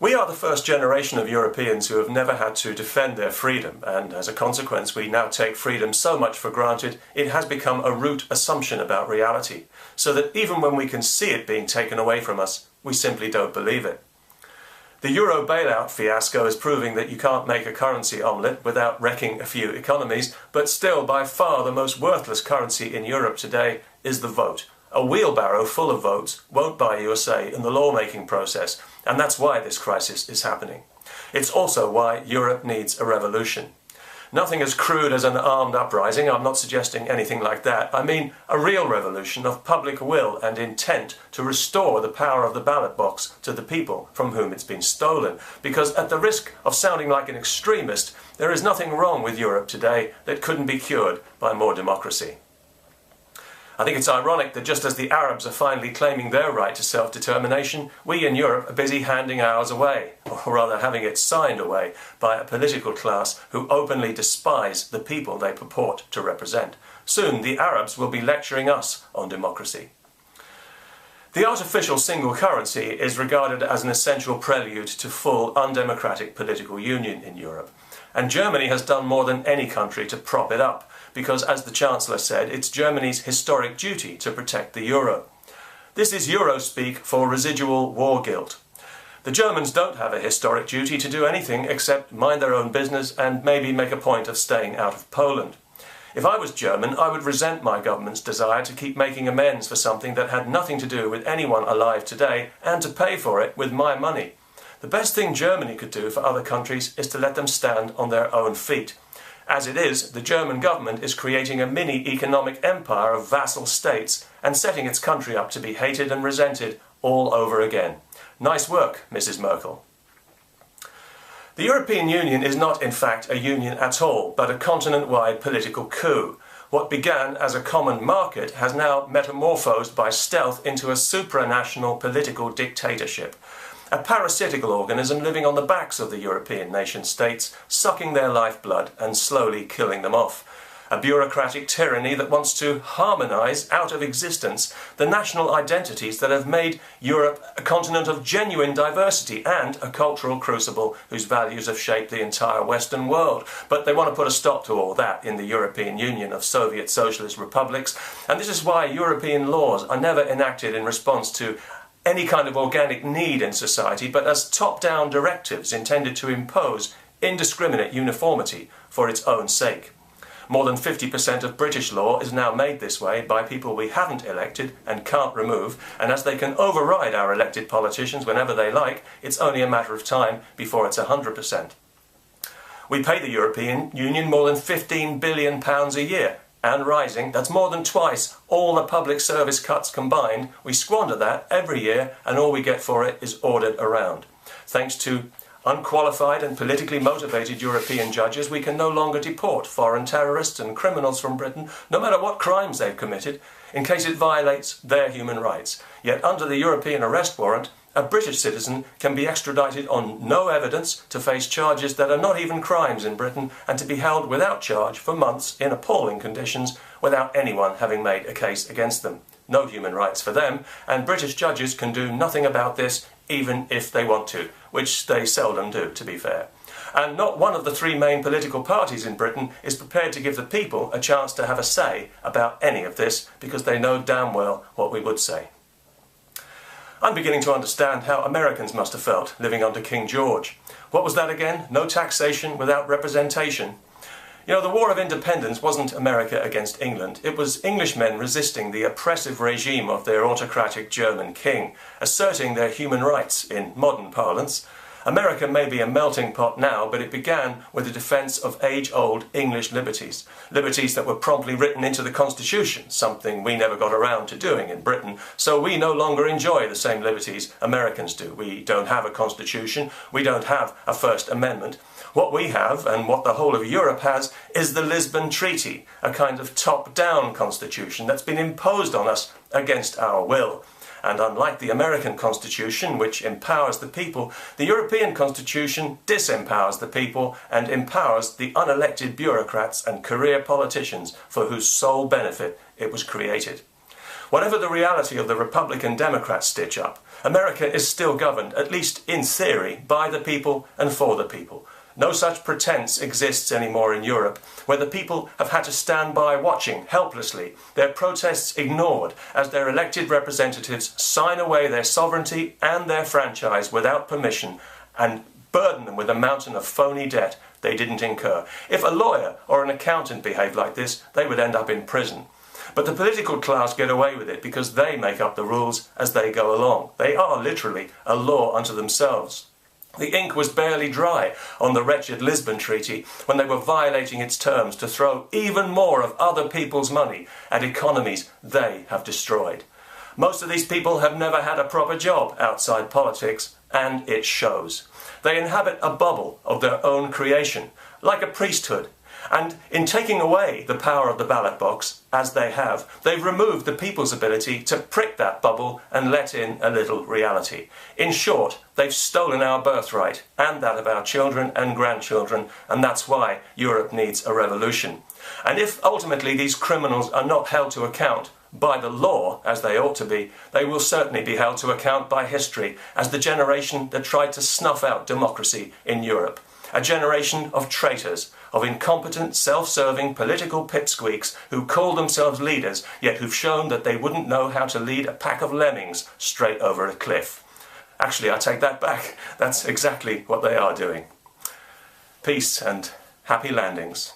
We are the first generation of Europeans who have never had to defend their freedom, and as a consequence we now take freedom so much for granted it has become a root assumption about reality, so that even when we can see it being taken away from us, we simply don't believe it. The euro bailout fiasco is proving that you can't make a currency omelette without wrecking a few economies, but still by far the most worthless currency in Europe today is the vote. A wheelbarrow full of votes won't buy you a say in the lawmaking process, and that's why this crisis is happening. It's also why Europe needs a revolution. Nothing as crude as an armed uprising, I'm not suggesting anything like that. I mean a real revolution of public will and intent to restore the power of the ballot box to the people from whom it's been stolen. Because at the risk of sounding like an extremist, there is nothing wrong with Europe today that couldn't be cured by more democracy. I think it's ironic that just as the Arabs are finally claiming their right to self-determination, we in Europe are busy handing ours away, or rather having it signed away by a political class who openly despise the people they purport to represent. Soon the Arabs will be lecturing us on democracy. The artificial single currency is regarded as an essential prelude to full undemocratic political union in Europe. And Germany has done more than any country to prop it up, because as the Chancellor said, it's Germany's historic duty to protect the euro. This is Eurospeak for residual war guilt. The Germans don't have a historic duty to do anything except mind their own business and maybe make a point of staying out of Poland. If I was German, I would resent my government's desire to keep making amends for something that had nothing to do with anyone alive today and to pay for it with my money. The best thing Germany could do for other countries is to let them stand on their own feet. As it is, the German government is creating a mini economic empire of vassal states and setting its country up to be hated and resented all over again. Nice work, Mrs. Merkel. The European Union is not in fact a union at all, but a continent-wide political coup. What began as a common market has now metamorphosed by stealth into a supranational political dictatorship. A parasitical organism living on the backs of the European nation-states, sucking their lifeblood and slowly killing them off. A bureaucratic tyranny that wants to harmonise out of existence the national identities that have made Europe a continent of genuine diversity and a cultural crucible whose values have shaped the entire Western world. But they want to put a stop to all that in the European Union of Soviet Socialist republics, and this is why European laws are never enacted in response to any kind of organic need in society, but as top-down directives intended to impose indiscriminate uniformity for its own sake. More than 50% of British law is now made this way by people we haven't elected and can't remove, and as they can override our elected politicians whenever they like, it's only a matter of time before it's 100%. We pay the European Union more than £15 billion a year, and rising. That's more than twice all the public service cuts combined. We squander that every year, and all we get for it is ordered around. Thanks to unqualified and politically motivated European judges, we can no longer deport foreign terrorists and criminals from Britain, no matter what crimes they've committed, in case it violates their human rights. Yet under the European arrest warrant, a British citizen can be extradited on no evidence to face charges that are not even crimes in Britain and to be held without charge for months in appalling conditions without anyone having made a case against them. No human rights for them, and British judges can do nothing about this even if they want to, which they seldom do, to be fair. And not one of the three main political parties in Britain is prepared to give the people a chance to have a say about any of this, because they know damn well what we would say. I'm beginning to understand how Americans must have felt living under King George. What was that again? No taxation without representation. You know, the War of Independence wasn't America against England. It was Englishmen resisting the oppressive regime of their autocratic German king, asserting their human rights in modern parlance. America may be a melting pot now, but it began with the defence of age-old English liberties. Liberties that were promptly written into the Constitution, something we never got around to doing in Britain. So we no longer enjoy the same liberties Americans do. We don't have a Constitution, we don't have a First Amendment. What we have, and what the whole of Europe has, is the Lisbon Treaty, a kind of top-down constitution that's been imposed on us against our will. And unlike the American Constitution, which empowers the people, the European Constitution disempowers the people and empowers the unelected bureaucrats and career politicians for whose sole benefit it was created. Whatever the reality of the Republican Democrat stitch-up, America is still governed, at least in theory, by the people and for the people. No such pretense exists anymore in Europe, where the people have had to stand by watching helplessly, their protests ignored as their elected representatives sign away their sovereignty and their franchise without permission and burden them with a mountain of phony debt they didn't incur. If a lawyer or an accountant behaved like this, they would end up in prison. But the political class get away with it because they make up the rules as they go along. They are literally a law unto themselves. The ink was barely dry on the wretched Lisbon Treaty when they were violating its terms to throw even more of other people's money at economies they have destroyed. Most of these people have never had a proper job outside politics, and it shows. They inhabit a bubble of their own creation, like a priesthood. And in taking away the power of the ballot box, as they have, they've removed the people's ability to prick that bubble and let in a little reality. In short, they've stolen our birthright and that of our children and grandchildren, and that's why Europe needs a revolution. And if ultimately these criminals are not held to account by the law, as they ought to be, they will certainly be held to account by history as the generation that tried to snuff out democracy in Europe. A generation of traitors, of incompetent, self-serving political pipsqueaks who call themselves leaders, yet who've shown that they wouldn't know how to lead a pack of lemmings straight over a cliff. Actually, I take that back. That's exactly what they are doing. Peace and happy landings.